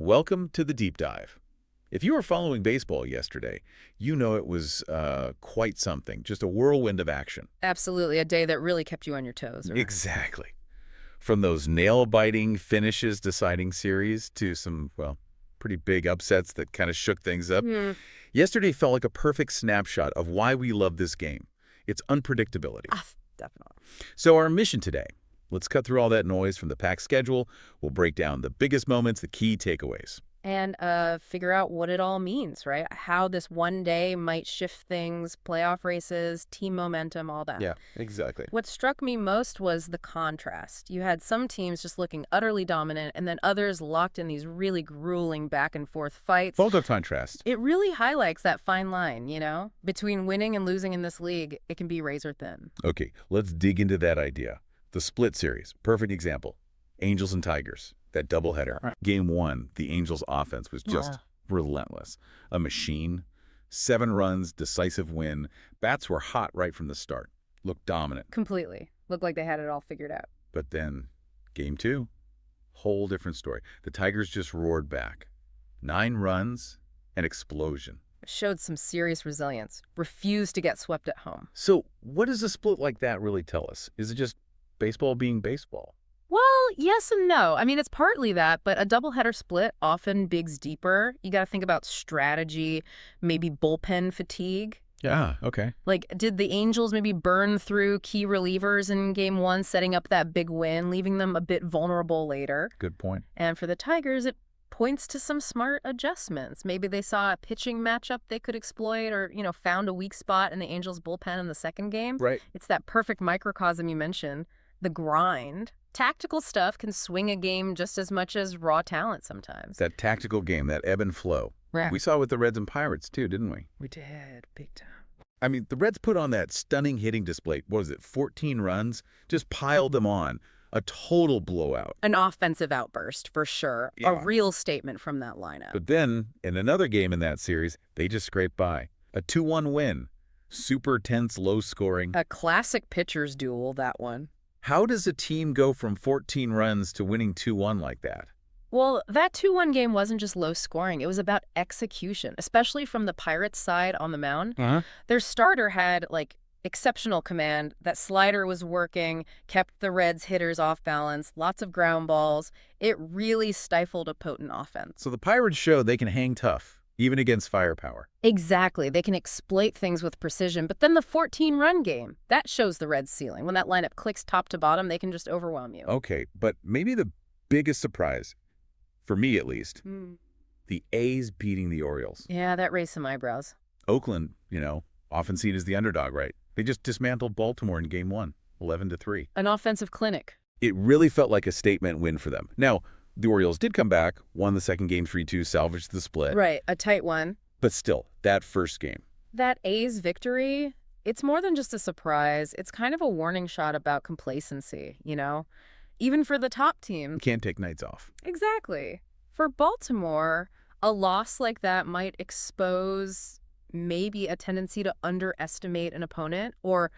Welcome to the deep dive. If you were following baseball yesterday, you know it was quite something, just a whirlwind of action. Absolutely, a day that really kept you on your toes. Exactly. From those nail-biting finishes deciding series to some, well, pretty big upsets that kind of shook things up. Yesterday felt like a perfect snapshot of why we love this game. Its unpredictability. Definitely. So our mission today, let's cut through all that noise from the packed schedule. We'll break down the biggest moments, the key takeaways. And figure out what it all means, right? How this one day might shift things, playoff races, team momentum, all that. Yeah, exactly. What struck me most was the contrast. You had some teams just looking utterly dominant, and then others locked in these really grueling back-and-forth fights. Full of contrast. It really highlights that fine line, between winning and losing in this league. It can be razor thin. Okay, let's dig into that idea. The split series, perfect example. Angels and Tigers, that doubleheader. Right. Game 1, the Angels' offense was just relentless. A machine, 7 runs, decisive win. Bats were hot right from the start. Looked dominant. Completely. Looked like they had it all figured out. But then, Game 2, whole different story. The Tigers just roared back. 9 runs, an explosion. Showed some serious resilience. Refused to get swept at home. So what does a split like that really tell us? Is it just baseball being baseball? Well, yes and no. I mean, it's partly that, but a doubleheader split often digs deeper. You got to think about strategy, maybe bullpen fatigue. Yeah, okay. Like, did the Angels maybe burn through key relievers in Game 1, setting up that big win, leaving them a bit vulnerable later? Good point. And for the Tigers, it points to some smart adjustments. Maybe they saw a pitching matchup they could exploit or, found a weak spot in the Angels' bullpen in the second game. Right. It's that perfect microcosm you mentioned, the grind. Tactical stuff can swing a game just as much as raw talent sometimes. That tactical game, that ebb and flow. Right. We saw it with the Reds and Pirates too, didn't we? We did, big time. I mean, the Reds put on that stunning hitting display. What was it, 14 runs? Just piled them on. A total blowout. An offensive outburst, for sure. Yeah. A real statement from that lineup. But then, in another game in that series, they just scraped by. A 2-1 win. Super tense, low scoring. A classic pitcher's duel, that one. How does a team go from 14 runs to winning 2-1 like that? Well, that 2-1 game wasn't just low scoring. It was about execution, especially from the Pirates side on the mound. Their starter had, exceptional command. That slider was working, kept the Reds' hitters off balance, lots of ground balls. It really stifled a potent offense. So the Pirates show they can hang tough, even against firepower. Exactly. They can exploit things with precision. But then the 14-run game, that shows the Reds' ceiling. When that lineup clicks top to bottom, they can just overwhelm you. Okay, but maybe the biggest surprise, for me at least, the A's beating the Orioles. Yeah, that raised some eyebrows. Oakland, often seen as the underdog, right? They just dismantled Baltimore in Game 1, 11-3. An offensive clinic. It really felt like a statement win for them. Now, the Orioles did come back, won the second game 3-2, salvaged the split. Right, a tight one. But still, that first game. That A's victory, it's more than just a surprise. It's kind of a warning shot about complacency, Even for the top team. You can't take nights off. Exactly. For Baltimore, a loss like that might expose maybe a tendency to underestimate an opponent, or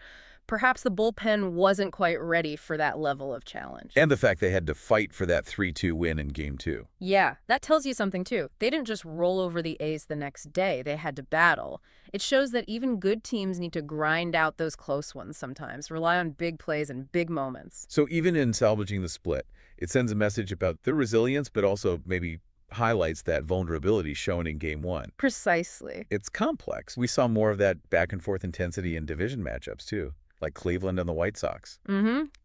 perhaps the bullpen wasn't quite ready for that level of challenge. And the fact they had to fight for that 3-2 win in Game 2. Yeah, that tells you something too. They didn't just roll over the A's the next day. They had to battle. It shows that even good teams need to grind out those close ones sometimes, rely on big plays and big moments. So even in salvaging the split, it sends a message about their resilience, but also maybe highlights that vulnerability shown in Game 1. Precisely. It's complex. We saw more of that back-and-forth intensity in division matchups, too, like Cleveland and the White Sox.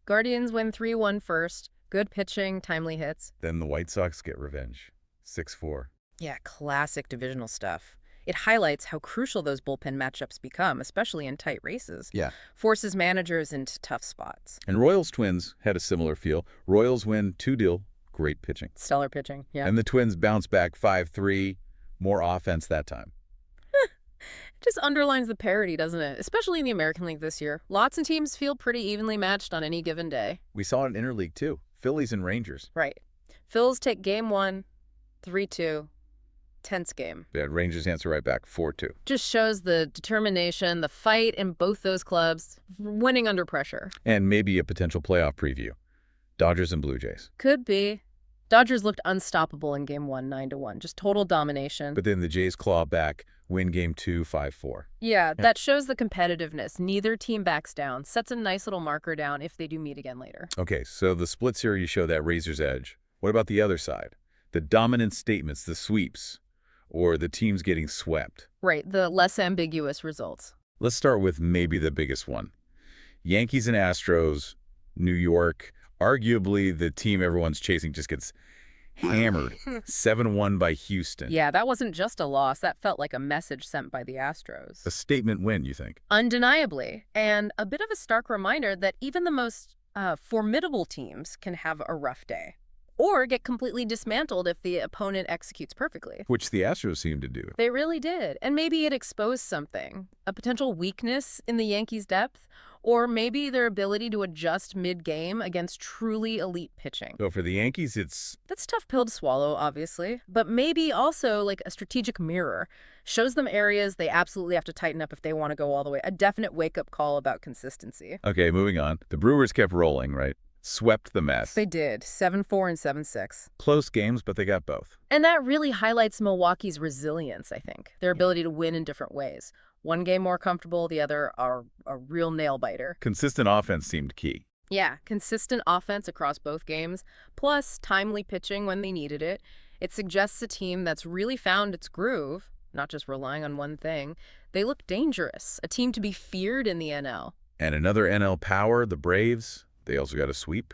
Guardians win 3-1 first. Good pitching, timely hits. Then the White Sox get revenge. 6-4. Yeah, classic divisional stuff. It highlights how crucial those bullpen matchups become, especially in tight races. Yeah. Forces managers into tough spots. And Royals-Twins had a similar feel. Royals win 2-0. Great pitching. Stellar pitching, yeah. And the Twins bounce back 5-3. More offense that time. It just underlines the parity, doesn't it? Especially in the American League this year. Lots of teams feel pretty evenly matched on any given day. We saw it in Interleague, too. Phillies and Rangers. Right. Phils take Game 1, 3-2. Tense game. Yeah, Rangers answer right back, 4-2. Just shows the determination, the fight in both those clubs, winning under pressure. And maybe a potential playoff preview. Dodgers and Blue Jays. Could be. Dodgers looked unstoppable in Game 1, 9-1. Just total domination. But then the Jays claw back, win Game 2, 5-4. Yeah, that shows the competitiveness. Neither team backs down. Sets a nice little marker down if they do meet again later. Okay, so the split series show that razor's edge. What about the other side? The dominant statements, the sweeps, or the teams getting swept? Right, the less ambiguous results. Let's start with maybe the biggest one. Yankees and Astros, New York, arguably the team everyone's chasing just gets hammered. 7-1 by Houston. Yeah, that wasn't just a loss. That felt like a message sent by the Astros. A statement win, you think? Undeniably. And a bit of a stark reminder that even the most formidable teams can have a rough day. Or get completely dismantled if the opponent executes perfectly. Which the Astros seem to do. They really did. And maybe it exposed something. A potential weakness in the Yankees' depth. Or maybe their ability to adjust mid-game against truly elite pitching. So for the Yankees, That's a tough pill to swallow, obviously. But maybe also like a strategic mirror. Shows them areas they absolutely have to tighten up if they want to go all the way. A definite wake-up call about consistency. Okay, moving on. The Brewers kept rolling, right? Swept the Mets. They did. 7-4 and 7-6. Close games, but they got both. And that really highlights Milwaukee's resilience, I think. Their ability to win in different ways. One game more comfortable, the other are a real nail-biter. Consistent offense seemed key. Yeah, consistent offense across both games, plus timely pitching when they needed it. It suggests a team that's really found its groove, not just relying on one thing. They look dangerous, a team to be feared in the NL. And another NL power, the Braves. They also got a sweep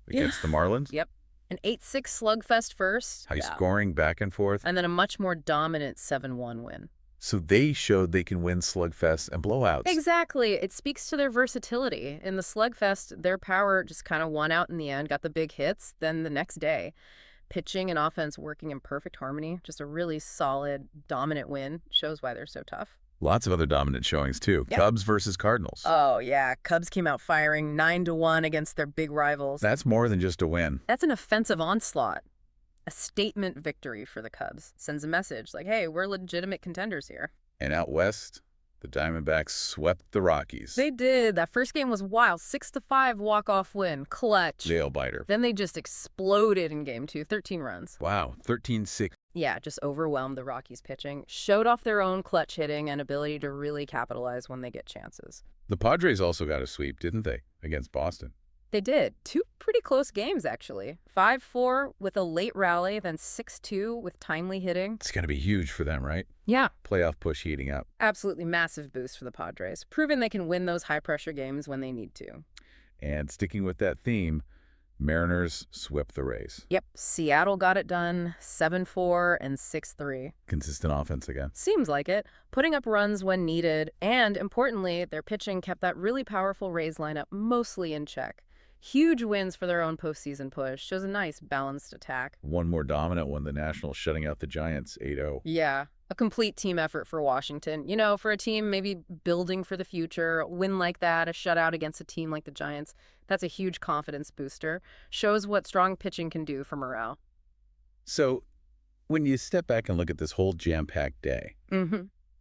against the Marlins. Yep. An 8-6 slugfest first. High scoring, back and forth. And then a much more dominant 7-1 win. So they showed they can win slugfests and blowouts. Exactly. It speaks to their versatility. In the slugfest, their power just kind of won out in the end, got the big hits. Then the next day, pitching and offense working in perfect harmony. Just a really solid, dominant win. Shows why they're so tough. Lots of other dominant showings, too. Yep. Cubs versus Cardinals. Oh, yeah. Cubs came out firing 9-1 against their big rivals. That's more than just a win. That's an offensive onslaught. A statement victory for the Cubs. Sends a message like, hey, we're legitimate contenders here. And out west, the Diamondbacks swept the Rockies. They did. That first game was wild. 6-5 walk-off win. Clutch. Nail-biter. Then they just exploded in Game 2. 13 runs. Wow, 13-6. Yeah, just overwhelmed the Rockies pitching. Showed off their own clutch hitting and ability to really capitalize when they get chances. The Padres also got a sweep, didn't they, against Boston? They did. 2 pretty close games, actually. 5-4 with a late rally, then 6-2 with timely hitting. It's going to be huge for them, right? Yeah. Playoff push heating up. Absolutely massive boost for the Padres. Proving they can win those high-pressure games when they need to. And sticking with that theme, Mariners swept the Rays. Yep. Seattle got it done. 7-4 and 6-3. Consistent offense again. Seems like it. Putting up runs when needed. And, importantly, their pitching kept that really powerful Rays lineup mostly in check. Huge wins for their own postseason push. Shows a nice, balanced attack. One more dominant one, the Nationals shutting out the Giants 8-0. Yeah, a complete team effort for Washington. You know, for a team maybe building for the future, a win like that, a shutout against a team like the Giants, that's a huge confidence booster. Shows what strong pitching can do for morale. So, when you step back and look at this whole jam-packed day,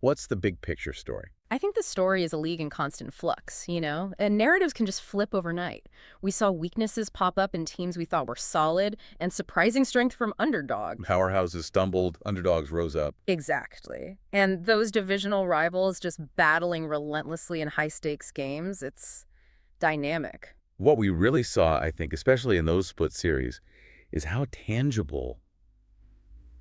what's the big picture story? I think the story is a league in constant flux, you know? And narratives can just flip overnight. We saw weaknesses pop up in teams we thought were solid and surprising strength from underdogs. Powerhouses stumbled, underdogs rose up. Exactly. And those divisional rivals just battling relentlessly in high-stakes games, it's dynamic. What we really saw, I think, especially in those split series, is how tangible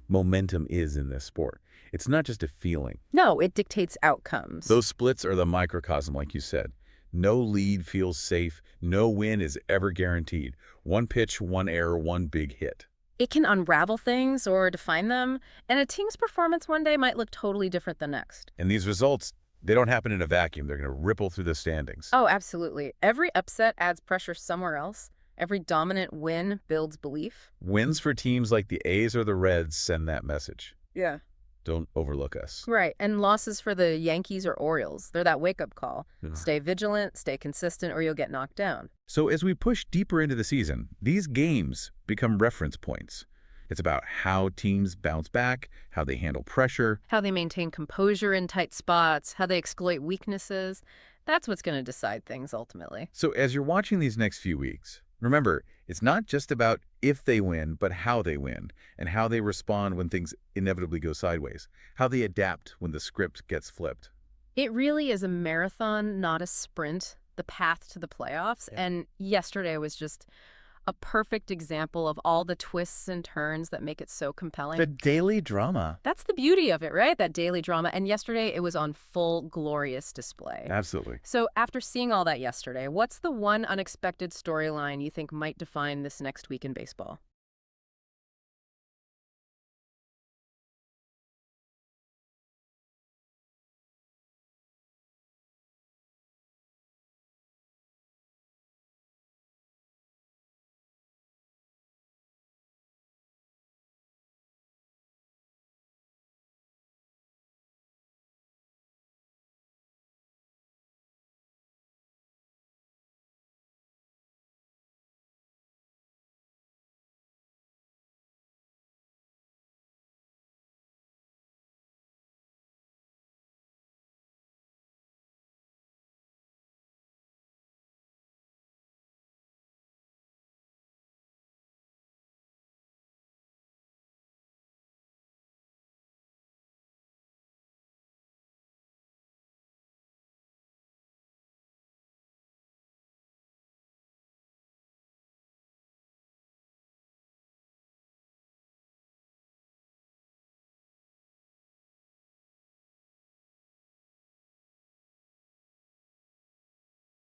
momentum is in this sport. It's not just a feeling. No, it dictates outcomes. Those splits are the microcosm, like you said. No lead feels safe. No win is ever guaranteed. One pitch, one error, one big hit. It can unravel things or define them, and a team's performance one day might look totally different the next. And these results, they don't happen in a vacuum. They're going to ripple through the standings. Oh, absolutely. Every upset adds pressure somewhere else. Every dominant win builds belief. Wins for teams like the A's or the Reds send that message. Yeah. Don't overlook us. Right, and losses for the Yankees or Orioles. They're that wake-up call. Stay vigilant, stay consistent, or you'll get knocked down. So as we push deeper into the season, these games become reference points. It's about how teams bounce back, how they handle pressure, how they maintain composure in tight spots, how they exploit weaknesses. That's what's going to decide things ultimately. So as you're watching these next few weeks, remember, it's not just about if they win, but how they win, and how they respond when things inevitably go sideways, how they adapt when the script gets flipped. It really is a marathon, not a sprint, the path to the playoffs. Yeah. And yesterday was just a perfect example of all the twists and turns that make it so compelling. The daily drama. That's the beauty of it, right? That daily drama. And yesterday it was on full glorious display. Absolutely. So after seeing all that yesterday, what's the one unexpected storyline you think might define this next week in baseball?